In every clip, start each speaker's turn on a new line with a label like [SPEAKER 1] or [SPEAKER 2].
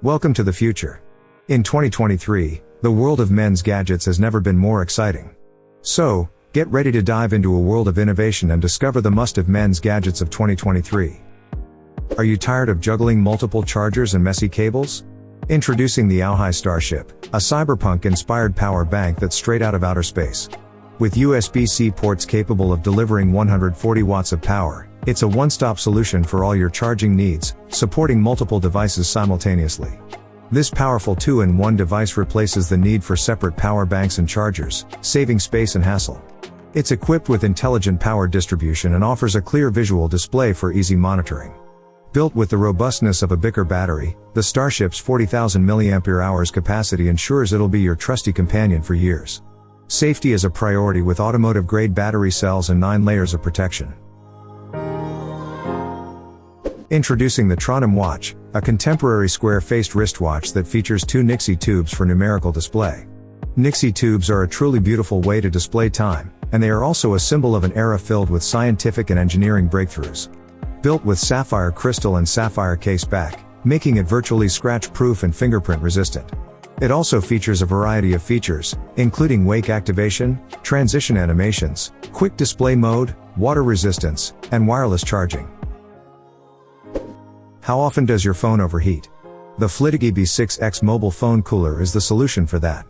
[SPEAKER 1] Welcome to the future. In 2023, the world of men's gadgets has never been more exciting. So, get ready to dive into a world of innovation and discover the must-have men's gadgets of 2023. Are you tired of juggling multiple chargers and messy cables? Introducing the AOHI Starship, a cyberpunk-inspired power bank that's straight out of outer space. With USB-C ports capable of delivering 140 watts of power, it's a one-stop solution for all your charging needs, supporting multiple devices simultaneously. This powerful 2-in-1 device replaces the need for separate power banks and chargers, saving space and hassle. It's equipped with intelligent power distribution and offers a clear visual display for easy monitoring. Built with the robustness of a Bicker battery, the Starship's 40,000 mAh capacity ensures it'll be your trusty companion for years. Safety is a priority with automotive-grade battery cells and 9 layers of protection. Introducing the TRONIM watch, a contemporary square-faced wristwatch that features 2 Nixie tubes for numerical display. Nixie tubes are a truly beautiful way to display time, and they are also a symbol of an era filled with scientific and engineering breakthroughs. Built with sapphire crystal and sapphire case back, making it virtually scratch-proof and fingerprint-resistant. It also features a variety of features, including wake activation, transition animations, quick display mode, water resistance, and wireless charging. How often does your phone overheat? The Flitigi B6X mobile phone cooler is the solution for that.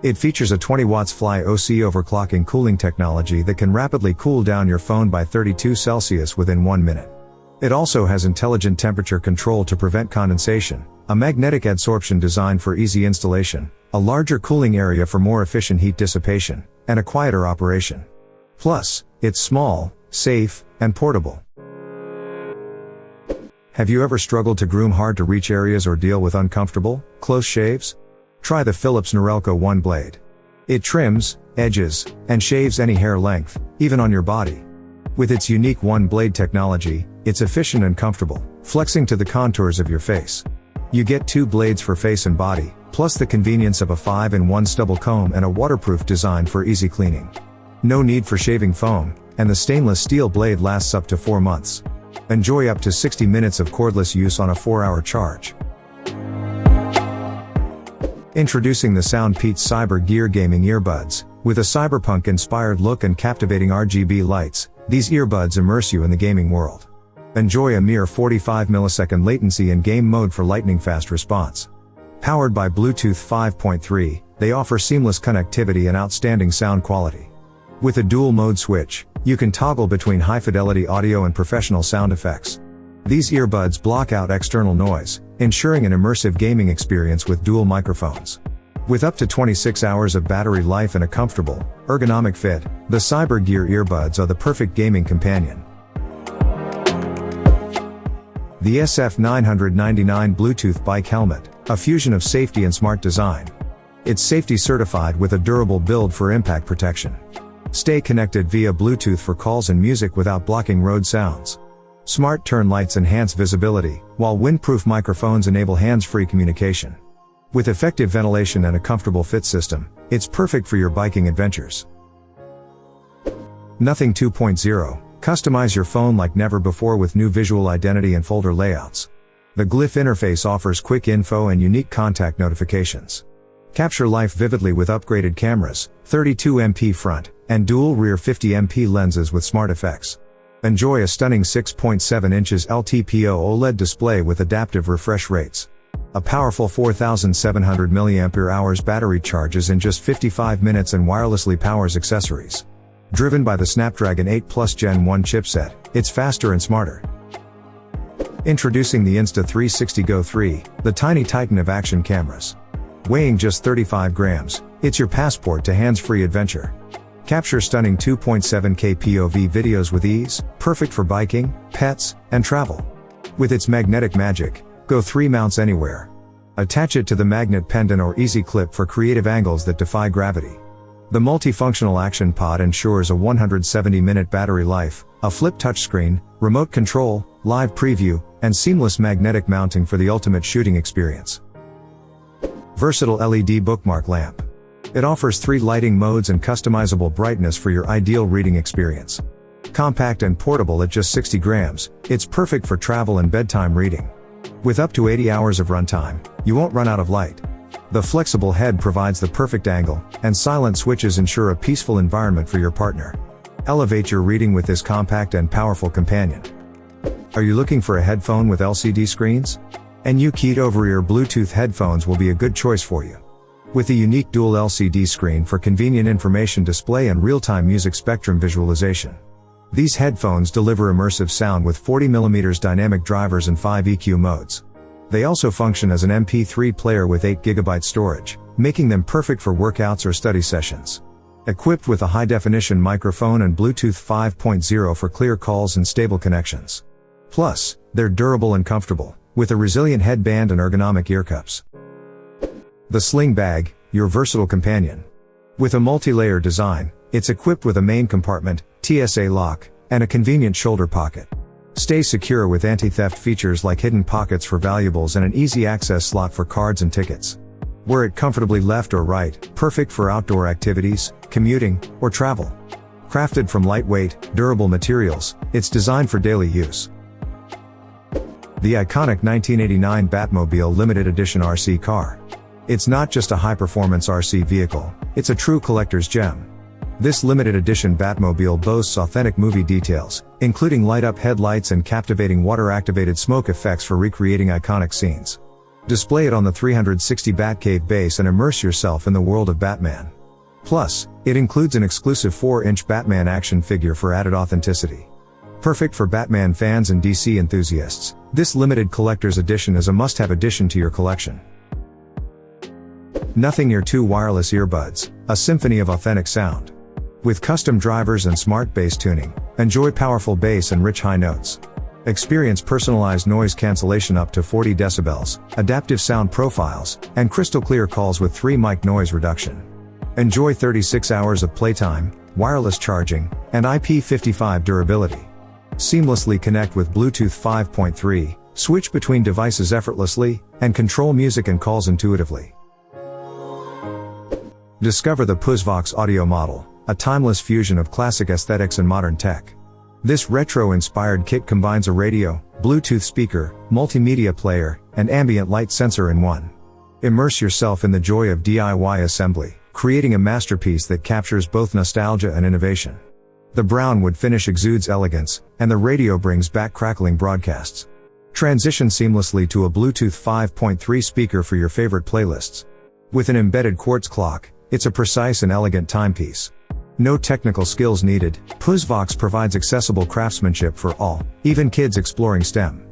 [SPEAKER 1] It features a 20 watts Fly OC overclocking cooling technology that can rapidly cool down your phone by 32 Celsius within 1 minute. It also has intelligent temperature control to prevent condensation, a magnetic adsorption designed for easy installation, a larger cooling area for more efficient heat dissipation, and a quieter operation. Plus, it's small, safe, and portable. Have you ever struggled to groom hard-to-reach areas or deal with uncomfortable, close shaves? Try the Philips Norelco OneBlade. It trims, edges, and shaves any hair length, even on your body. With its unique OneBlade technology, it's efficient and comfortable, flexing to the contours of your face. You get 2 blades for face and body, plus the convenience of a 5-in-1 stubble comb and a waterproof design for easy cleaning. No need for shaving foam, and the stainless steel blade lasts up to 4 months. Enjoy up to 60 minutes of cordless use on a 4-hour charge. Introducing the SOUNDPEATS CyberGear Gaming Earbuds. With a cyberpunk-inspired look and captivating RGB lights, these earbuds immerse you in the gaming world. Enjoy a mere 45 millisecond latency in game mode for lightning-fast response. Powered by Bluetooth 5.3, they offer seamless connectivity and outstanding sound quality. With a dual-mode switch, you can toggle between high-fidelity audio and professional sound effects. These earbuds block out external noise, ensuring an immersive gaming experience with dual microphones. With up to 26 hours of battery life and a comfortable, ergonomic fit, the CyberGear earbuds are the perfect gaming companion. The SF999 Bluetooth Bike Helmet, a fusion of safety and smart design. It's safety certified with a durable build for impact protection. Stay connected via Bluetooth for calls and music without blocking road sounds. Smart turn lights enhance visibility, while windproof microphones enable hands-free communication. With effective ventilation and a comfortable fit system, it's perfect for your biking adventures. Nothing 2.0. Customize your phone like never before with new visual identity and folder layouts. The Glyph interface offers quick info and unique contact notifications. Capture life vividly with upgraded cameras, 32MP front, and dual rear 50MP lenses with smart effects. Enjoy a stunning 6.7 inches LTPO OLED display with adaptive refresh rates. A powerful 4,700 mAh battery charges in just 55 minutes and wirelessly powers accessories. Driven by the Snapdragon 8 Plus Gen 1 chipset, it's faster and smarter. Introducing the Insta360 GO 3, the tiny titan of action cameras. Weighing just 35 grams, it's your passport to hands-free adventure. Capture stunning 2.7K POV videos with ease, perfect for biking, pets, and travel. With its magnetic magic, GO 3 mounts anywhere. Attach it to the magnet pendant or easy clip for creative angles that defy gravity. The multifunctional action pod ensures a 170-minute battery life, a flip touchscreen, remote control, live preview, and seamless magnetic mounting for the ultimate shooting experience. Versatile LED bookmark lamp. It offers 3 lighting modes and customizable brightness for your ideal reading experience. Compact and portable at just 60 grams, it's perfect for travel and bedtime reading. With up to 80 hours of runtime, You won't run out of light. The flexible head provides the perfect angle, and silent switches ensure a peaceful environment for your partner. Elevate your reading with this compact and powerful companion. Are you looking for a headphone with LCD screens? NU-keyed over-ear Bluetooth headphones will be a good choice for you. With a unique dual LCD screen for convenient information display and real-time music spectrum visualization. These headphones deliver immersive sound with 40mm dynamic drivers and 5 EQ modes. They also function as an MP3 player with 8GB storage, making them perfect for workouts or study sessions. Equipped with a high-definition microphone and Bluetooth 5.0 for clear calls and stable connections. Plus, they're durable and comfortable, with a resilient headband and ergonomic ear cups. The Sling Bag, your versatile companion. With a multi-layer design, it's equipped with a main compartment, TSA lock, and a convenient shoulder pocket. Stay secure with anti-theft features like hidden pockets for valuables and an easy access slot for cards and tickets. Wear it comfortably left or right, perfect for outdoor activities, commuting, or travel. Crafted from lightweight, durable materials, it's designed for daily use. The iconic 1989 Batmobile Limited Edition RC car. It's not just a high-performance RC vehicle, it's a true collector's gem. This limited edition Batmobile boasts authentic movie details, including light-up headlights and captivating water-activated smoke effects for recreating iconic scenes. Display it on the 360 Batcave base and immerse yourself in the world of Batman. Plus, it includes an exclusive 4-inch Batman action figure for added authenticity. Perfect for Batman fans and DC enthusiasts, this limited collector's edition is a must-have addition to your collection. Nothing Ear 2 Wireless Earbuds, a symphony of authentic sound. With custom drivers and smart bass tuning, enjoy powerful bass and rich high notes. Experience personalized noise cancellation up to 40 decibels, adaptive sound profiles, and crystal clear calls with 3 mic noise reduction. Enjoy 36 hours of playtime, wireless charging, and IP55 durability. Seamlessly connect with Bluetooth 5.3, switch between devices effortlessly, and control music and calls intuitively. Discover the Puzvox audio model, a timeless fusion of classic aesthetics and modern tech. This retro-inspired kit combines a radio, Bluetooth speaker, multimedia player, and ambient light sensor in one. Immerse yourself in the joy of DIY assembly, creating a masterpiece that captures both nostalgia and innovation. The brown wood finish exudes elegance, and the radio brings back crackling broadcasts. Transition seamlessly to a Bluetooth 5.3 speaker for your favorite playlists. With an embedded quartz clock, it's a precise and elegant timepiece. No technical skills needed, Puzvox provides accessible craftsmanship for all, even kids exploring STEM.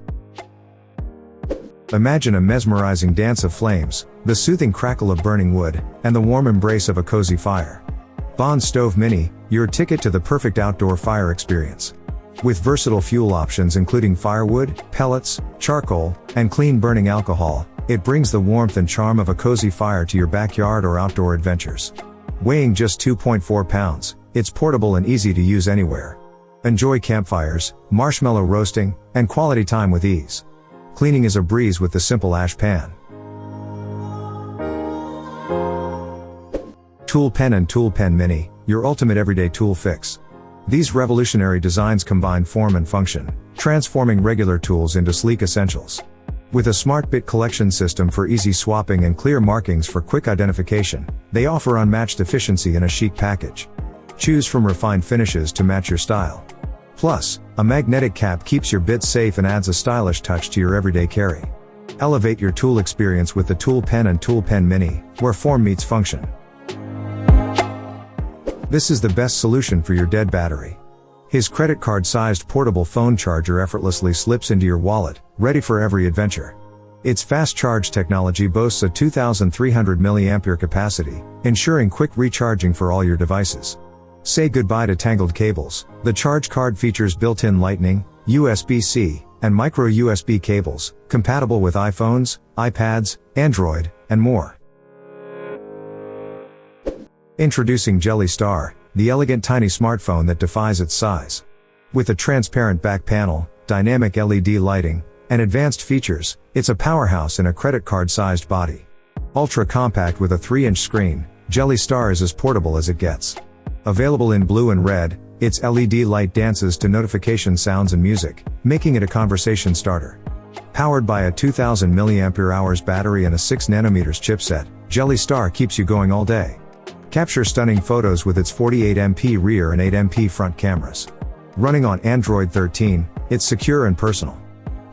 [SPEAKER 1] Imagine a mesmerizing dance of flames, the soothing crackle of burning wood, and the warm embrace of a cozy fire. BondStove Mini, your ticket to the perfect outdoor fire experience. With versatile fuel options including firewood, pellets, charcoal, and clean burning alcohol, it brings the warmth and charm of a cozy fire to your backyard or outdoor adventures. Weighing just 2.4 pounds, it's portable and easy to use anywhere. Enjoy campfires, marshmallow roasting, and quality time with ease. Cleaning is a breeze with the simple ash pan. Tool Pen and Tool Pen Mini, your ultimate everyday tool fix. These revolutionary designs combine form and function, transforming regular tools into sleek essentials. With a smart bit collection system for easy swapping and clear markings for quick identification, they offer unmatched efficiency in a chic package. Choose from refined finishes to match your style. Plus, a magnetic cap keeps your bits safe and adds a stylish touch to your everyday carry. Elevate your tool experience with the Tool Pen and Tool Pen Mini, where form meets function. This is the best solution for your dead battery. His credit card-sized portable phone charger effortlessly slips into your wallet, ready for every adventure. Its fast charge technology boasts a 2,300 mAh capacity, ensuring quick recharging for all your devices. Say goodbye to tangled cables. The ChargeCard features built-in Lightning, USB-C, and micro USB cables, compatible with iPhones, iPads, Android, and more. Introducing JellyStar, the elegant tiny smartphone that defies its size. With a transparent back panel, dynamic LED lighting, and advanced features, it's a powerhouse in a credit card-sized body. Ultra compact with a 3-inch screen, JellyStar is as portable as it gets. Available in blue and red, its LED light dances to notification sounds and music, making it a conversation starter. Powered by a 2000 mAh battery and a 6nm chipset, Jelly Star keeps you going all day. Capture stunning photos with its 48MP rear and 8MP front cameras. Running on Android 13, it's secure and personal.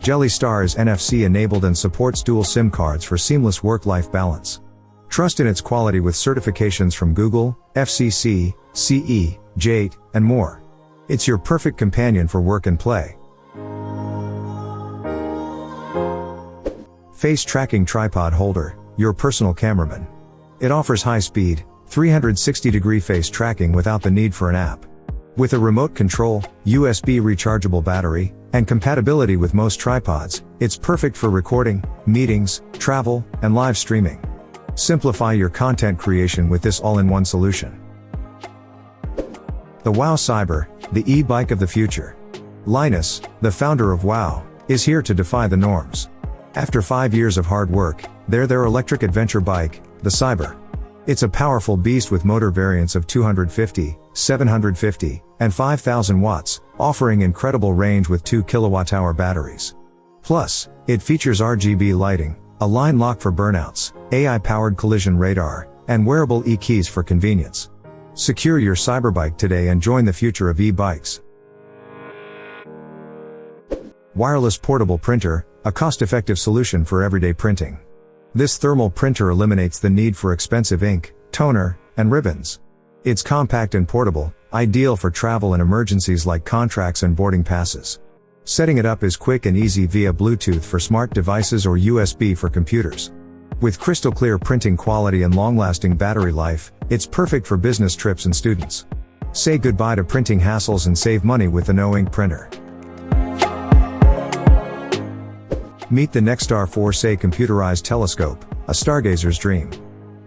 [SPEAKER 1] Jelly Star is NFC enabled and supports dual SIM cards for seamless work-life balance. Trust in its quality with certifications from Google, FCC, CE, JADENS, and more. It's your perfect companion for work and play. Face Tracking Tripod Holder, your personal cameraman. It offers high-speed, 360-degree face tracking without the need for an app. With a remote control, USB rechargeable battery, and compatibility with most tripods, it's perfect for recording, meetings, travel, and live streaming. Simplify your content creation with this all-in-one solution. The WOW Cyber, the e-bike of the future. Linus, the founder of WOW, is here to defy the norms. After 5 years of hard work, they're their electric adventure bike, the Cyber. It's a powerful beast with motor variants of 250, 750, and 5000 watts, offering incredible range with 2 kWh batteries. Plus, it features RGB lighting, a line lock for burnouts, AI-powered collision radar, and wearable e-keys for convenience. Secure your cyberbike today and join the future of e-bikes. Wireless Portable Printer, a cost-effective solution for everyday printing. This thermal printer eliminates the need for expensive ink, toner, and ribbons. It's compact and portable, ideal for travel and emergencies like contracts and boarding passes. Setting it up is quick and easy via Bluetooth for smart devices or USB for computers. With crystal clear printing quality and long-lasting battery life, it's perfect for business trips and students. Say goodbye to printing hassles and save money with the no-ink printer. Meet the NexStar 4Say computerized telescope, a stargazer's dream.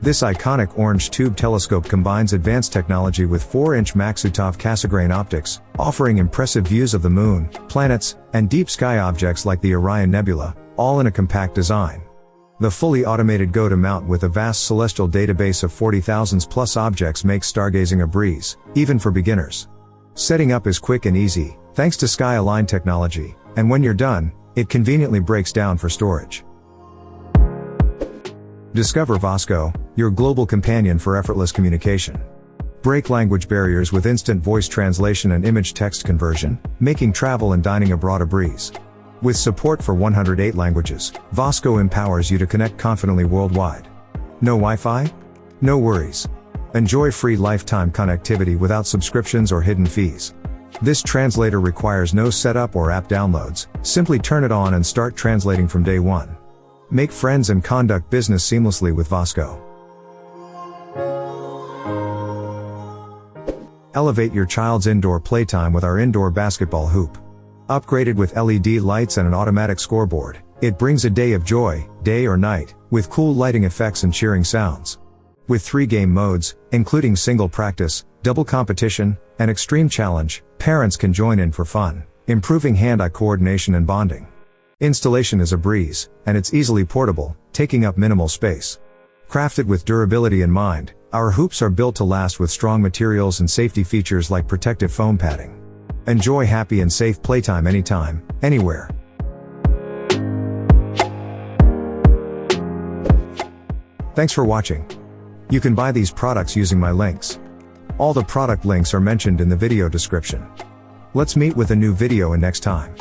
[SPEAKER 1] This iconic orange tube telescope combines advanced technology with 4-inch Maksutov Cassegrain optics, offering impressive views of the moon, planets, and deep sky objects like the Orion Nebula, all in a compact design. The fully automated go-to-mount with a vast celestial database of 40,000 plus objects makes stargazing a breeze, even for beginners. Setting up is quick and easy, thanks to Sky-aligned technology, and when you're done, it conveniently breaks down for storage. Discover Vasco, your global companion for effortless communication. Break language barriers with instant voice translation and image text conversion, making travel and dining abroad a breeze. With support for 108 languages, Vasco empowers you to connect confidently worldwide. No Wi-Fi? No worries. Enjoy free lifetime connectivity without subscriptions or hidden fees. This translator requires no setup or app downloads, simply turn it on and start translating from day one. Make friends and conduct business seamlessly with Vasco. Elevate your child's indoor playtime with our indoor basketball hoop. Upgraded with LED lights and an automatic scoreboard, it brings a day of joy, day or night, with cool lighting effects and cheering sounds. With 3 game modes, including single practice, double competition, and extreme challenge, parents can join in for fun, improving hand-eye coordination and bonding. Installation is a breeze, and it's easily portable, taking up minimal space. Crafted with durability in mind, our hoops are built to last with strong materials and safety features like protective foam padding. Enjoy happy and safe playtime anytime, anywhere. Thanks for watching. You can buy these products using my links. All the product links are mentioned in the video description. Let's meet with a new video in next time.